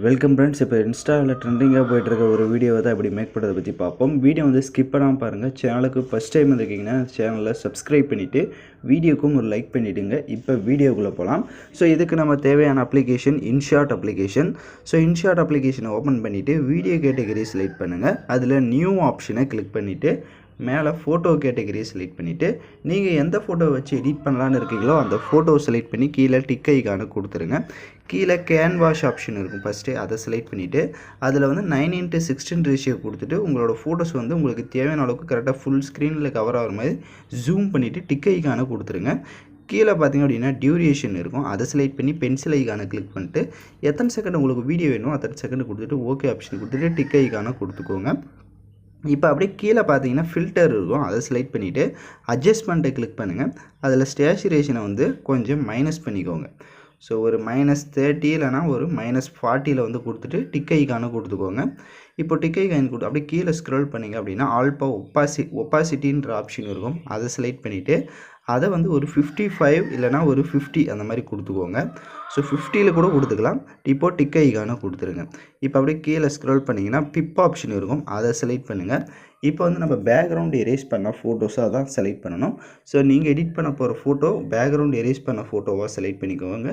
Welcome friends. இப்போ இன்ஸ்டாவில் ட்ரெண்டிங்காக போய்ட்டுருக்க ஒரு வீடியோவை தான் எப்படி மேக் பண்ணுறதை பற்றி பார்ப்போம். வீடியோ வந்து ஸ்கிப் பண்ணாமல் பாருங்கள். சேனலுக்கு ஃபஸ்ட் டைம் வந்திருக்கீங்கன்னா சேனலில் சப்ஸ்கிரைப் பண்ணிவிட்டு வீடியோக்கும் ஒரு லைக் பண்ணிவிடுங்க. இப்போ வீடியோக்குள்ளே போகலாம். ஸோ இதுக்கு நம்ம தேவையான application InShot application. So InShot அப்ளிகேஷனை ஓப்பன் பண்ணிவிட்டு வீடியோ கேட்டகரி செலக்ட் பண்ணுங்கள். அதில் நியூ ஆப்ஷனை கிளிக் பண்ணிவிட்டு மேலே ஃபோட்டோ கேட்டகரி செலக்ட் பண்ணிவிட்டு நீங்கள் எந்த ஃபோட்டோ வச்சு எடிட் பண்ணலான்னு இருக்கீங்களோ அந்த ஃபோட்டோ செலக்ட் பண்ணி கீழே டிக் ஐகானை கொடுத்துருங்க. கீழே கேன்வாஷ் ஆப்ஷன் இருக்கும், ஃபஸ்ட்டு அதை செலக்ட் பண்ணிவிட்டு அதில் வந்து 9:16 ரேஷியோ கொடுத்துட்டு உங்களோட ஃபோட்டோஸ் வந்து உங்களுக்கு தேவையான அளவுக்கு கரெக்டாக ஃபுல் ஸ்க்ரீனில் கவர் ஆகிற மாதிரி ஜூம் பண்ணிவிட்டு டிக் ஐகானை கொடுத்துருங்க. கீழே பார்த்திங்க அப்படின்னா டியூரேஷன் இருக்கும், அதை செலக்ட் பண்ணி பென்சில் ஐகானை கிளிக் பண்ணிட்டு எத்தனை செகண்ட் உங்களுக்கு வீடியோ வேணும் அத்தனை செகண்ட் கொடுத்துட்டு ஓகே ஆப்ஷன் கொடுத்துட்டு டிக் ஐகானை கொடுத்துக்கோங்க. இப்போ அப்படியே கீழே பார்த்தீங்கன்னா ஃபில்டர் இருக்கும், அதை செலக்ட் பண்ணிவிட்டு அட்ஜஸ்ட்மெண்ட்டை கிளிக் பண்ணுங்கள். அதில் ஸ்டேச்சுரேஷனை வந்து கொஞ்சம் மைனஸ் பண்ணிக்கோங்க. ஸோ ஒரு -30 இல்லைனா ஒரு -40 வந்து கொடுத்துட்டு டிக் ஐகானை கொடுத்துக்கோங்க. இப்போ டிக் ஐகான் கொடுத்து அப்படியே கீழே ஸ்க்ரோல் பண்ணிங்க அப்படின்னா ஆல்பா ஒப்பாசிட்டின்ற ஆப்ஷன் இருக்கும், அதை செலக்ட் பண்ணிவிட்டு அதை வந்து ஒரு 55 இல்லைனா ஒரு 50 அந்த மாதிரி கொடுத்துக்கோங்க. ஸோ 50 கூட கொடுத்துக்கலாம். இப்போ டிக் ஐகானை கொடுத்துருங்க. இப்போ அப்படியே கீழே ஸ்க்ரோல் பண்ணிங்கன்னா பிப் ஆப்ஷன் இருக்கும், அதை செலக்ட் பண்ணுங்கள். இப்போ வந்து நம்ம பேக்ரவுண்ட் எரேஸ் பண்ண ஃபோட்டோஸாக தான் செலக்ட் பண்ணணும். ஸோ நீங்கள் எடிட் பண்ண போகிற ஃபோட்டோ பேக்ரவுண்ட் எரேஸ் பண்ண ஃபோட்டோவாக செலக்ட் பண்ணிக்கோங்க.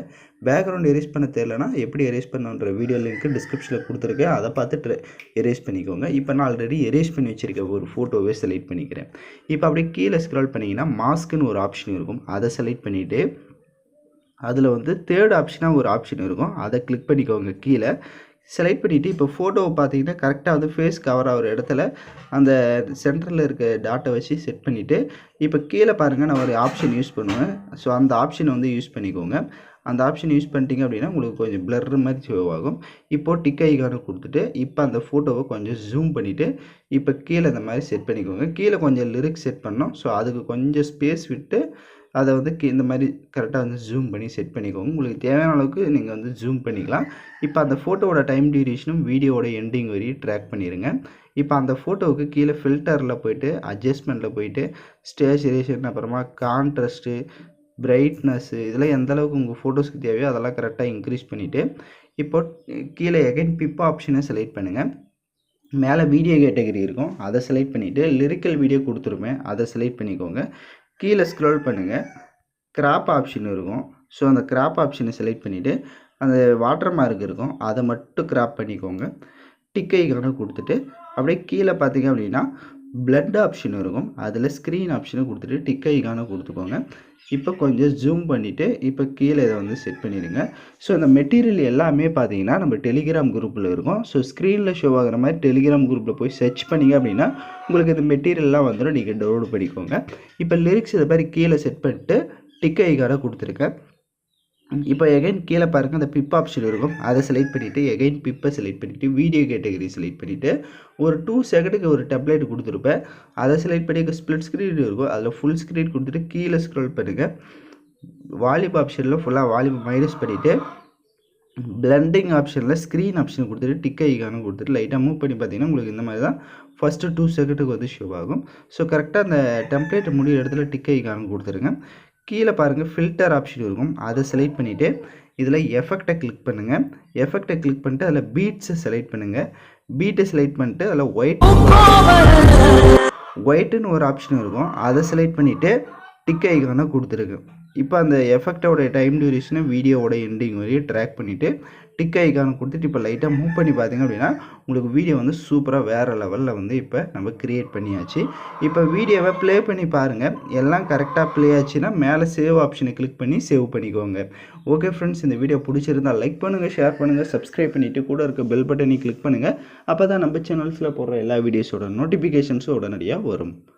பேக்ரவுண்ட் எரேஸ் பண்ண தெரியலனா எப்படி எரேஸ் பண்ணுன்ற வீடியோ லிங்க் டிஸ்கிரிப்ஷனில் கொடுத்துருக்கேன், அதை பார்த்துட்டு எரேஸ் பண்ணிக்கோங்க. இப்போ நான் ஆல்ரெடி எரேஸ் பண்ணி வச்சுருக்க ஒரு ஃபோட்டோவே செலக்ட் பண்ணிக்கிறேன். இப்போ அப்படியே கீழே ஸ்க்ரோல் பண்ணிங்கன்னா மாஸ்க்குன்னு ஒரு ஆப்ஷன் இருக்கும், அதை செலக்ட் பண்ணிவிட்டு அதில் வந்து தேர்ட் ஆப்ஷனாக ஒரு ஆப்ஷன் இருக்கும், அதை கிளிக் பண்ணிக்கோங்க. கீழே செலக்ட் பண்ணிவிட்டு இப்போ ஃபோட்டோவை பார்த்தீங்கன்னா கரெக்டாக வந்து ஃபேஸ் கவர் ஆகிற இடத்துல அந்த சென்டரில் இருக்க டாட்டை வச்சு செட் பண்ணிவிட்டு இப்போ கீழே பாருங்கள் நான் ஒரு ஆப்ஷன் யூஸ் பண்ணுவேன். ஸோ அந்த ஆப்ஷனை வந்து யூஸ் பண்ணிக்கோங்க. அந்த ஆப்ஷன் யூஸ் பண்ணிட்டீங்க அப்படின்னா உங்களுக்கு கொஞ்சம் பிளர் மாதிரி ஷோ ஆகும். இப்போது டிக் ஐகானை கொடுத்துட்டு இப்போ அந்த ஃபோட்டோவை கொஞ்சம் ஜூம் பண்ணிவிட்டு இப்போ கீழே இந்த மாதிரி செட் பண்ணிக்கோங்க. கீழே கொஞ்சம் லிரிக்ஸ் செட் பண்ணோம், ஸோ அதுக்கு கொஞ்சம் ஸ்பேஸ் விட்டு அதை வந்து இந்த மாதிரி கரெக்டாக வந்து ஜூம் பண்ணி செட் பண்ணிக்கோங்க. உங்களுக்கு தேவையான அளவுக்கு நீங்கள் வந்து ஜூம் பண்ணிக்கலாம். இப்போ அந்த ஃபோட்டோவோட டைம் டியூரேஷனும் வீடியோவோட எண்டிங் வரையும் ட்ராக் பண்ணிடுங்க. இப்போ அந்த ஃபோட்டோவுக்கு கீழே ஃபில்டரில் போய்ட்டு அட்ஜஸ்ட்மெண்ட்டில் போய்ட்டு ஸ்டேச்சுரேஷன் அப்புறமா கான்ட்ராஸ்ட்டு பிரைட்னஸ்ஸு இதெல்லாம் எந்த அளவுக்கு உங்கள் ஃபோட்டோஸ்க்கு தேவையோ அதெல்லாம் கரெக்டாக இன்க்ரீஸ் பண்ணிவிட்டு இப்போ கீழே எகைன் பிப் ஆப்ஷனை செலக்ட் பண்ணுங்கள். மேலே வீடியோ கேட்டகரி இருக்கும், அதை செலக்ட் பண்ணிவிட்டு லிரிக்கல் வீடியோ கொடுத்துருப்பேன், அதை செலக்ட் பண்ணிக்கோங்க. கீழே ஸ்க்ரோல் பண்ணுங்கள், கிராப் ஆப்ஷன் இருக்கும். ஸோ அந்த கிராப் ஆப்ஷனை செலக்ட் பண்ணிவிட்டு அந்த வாட்டர் மார்க் இருக்கும், அதை மட்டும் கிராப் பண்ணிக்கோங்க. டிக் ஐகானை கொடுத்துட்டு அப்படியே கீழே பார்த்தீங்க அப்படின்னா பிளட் ஆப்ஷன் இருக்கும், அதில் ஸ்க்ரீன் ஆப்ஷனை கொடுத்துட்டு டிக் ஐகானை கொடுத்துக்கோங்க. இப்போ கொஞ்சம் ஜூம் பண்ணிவிட்டு இப்போ கீழே இதை வந்து செட் பண்ணிடுங்க. ஸோ இந்த மெட்டீரியல் எல்லாமே பார்த்தீங்கன்னா நம்ம டெலிகிராம் குரூப்பில் இருக்கும். ஸோ ஸ்க்ரீனில் ஷோ ஆகிற மாதிரி டெலிகிராம் குரூப்பில் போய் சர்ச் பண்ணிங்க அப்படின்னா உங்களுக்கு இந்த மெட்டீரியல்லாம் வந்துடும், நீங்கள் டவுன்லோட் பண்ணிக்கோங்க. இப்போ லிரிக்ஸ் இதை மாதிரி கீழே செட் பண்ணிட்டு டிக் ஐகானை கொடுத்துருக்கேன். இப்போ எகைன் கீழே பாருங்கள் அந்த பிப் ஆப்ஷன் இருக்கும், அதை செலக்ட் பண்ணிவிட்டு எகைன் பிப்பை செலக்ட் பண்ணிவிட்டு வீடியோ கேட்டகரி செலக்ட் பண்ணிவிட்டு ஒரு 2 செகண்டுக்கு ஒரு டெம்ப்ளேட் கொடுத்துருப்பேன், அதை செலக்ட் பண்ணி ஸ்ப்ளிட் ஸ்க்ரீன் இருக்கும், அதில் ஃபுல் ஸ்க்ரீன் கொடுத்துட்டு கீழே ஸ்க்ரோல் பண்ணுங்கள். வால்யூம் ஆப்ஷனில் ஃபுல்லாக வால்யூம் மைனஸ் பண்ணிவிட்டு பிளண்டிங் ஆப்ஷனில் ஸ்க்ரீன் ஆப்ஷன் கொடுத்துட்டு டிக் ஐகானை கொடுத்துட்டு லைட்டாக மூவ் பண்ணி பார்த்தீங்கன்னா உங்களுக்கு இந்த மாதிரி தான் ஃபஸ்ட்டு 2 செகண்டுக்கு வந்து ஷோ ஆகும். ஸோ கரெக்டாக அந்த டெம்ப்ளேட் முடிய இடத்துல டிக் ஐகானை கொடுத்துருங்க. கீழே பாருங்கள் ஃபில்டர் ஆப்ஷன் இருக்கும், அதை செலக்ட் பண்ணிவிட்டு இதில் எஃபெக்டை கிளிக் பண்ணுங்கள். எஃபெக்டை கிளிக் பண்ணிட்டு அதில் பீட்ஸை செலக்ட் பண்ணுங்கள். பீட்டை செலக்ட் பண்ணிட்டு அதில் ஒயிட்டுன்னு ஒரு ஆப்ஷன் இருக்கும், அதை செலக்ட் பண்ணிவிட்டு டிக் ஐகானை கொடுத்துருங்க. இப்போ அந்த எஃபெக்டோட டைம் டியூரேஷனை வீடியோவோட எண்டிங் வரையும் ட்ராக் பண்ணிவிட்டு டிக் ஐகானை கொடுத்துட்டு இப்போ லைட்டாக மூவ் பண்ணி பார்த்தீங்க அப்படின்னா உங்களுக்கு வீடியோ வந்து சூப்பராக வேறு லெவலில் வந்து இப்போ நம்ம க்ரியேட் பண்ணியாச்சு. இப்போ வீடியோவை ப்ளே பண்ணி பாருங்கள், எல்லாம் கரெக்டாக ப்ளே ஆச்சுன்னா மேலே சேவ் ஆப்ஷனை கிளிக் பண்ணி சேவ் பண்ணிக்கோங்க. ஓகே ஃப்ரெண்ட்ஸ், இந்த வீடியோ பிடிச்சிருந்தால் லைக் பண்ணுங்கள், ஷேர் பண்ணுங்கள், சப்ஸ்கிரைப் பண்ணிவிட்டு கூட இருக்க பெல் பட்டனை கிளிக் பண்ணுங்கள். அப்போ தான் நம்ம சேனல்ஸில் போடுற எல்லா வீடியோஸோட நோட்டிஃபிகேஷன்ஸும் உடனடியாக வரும்.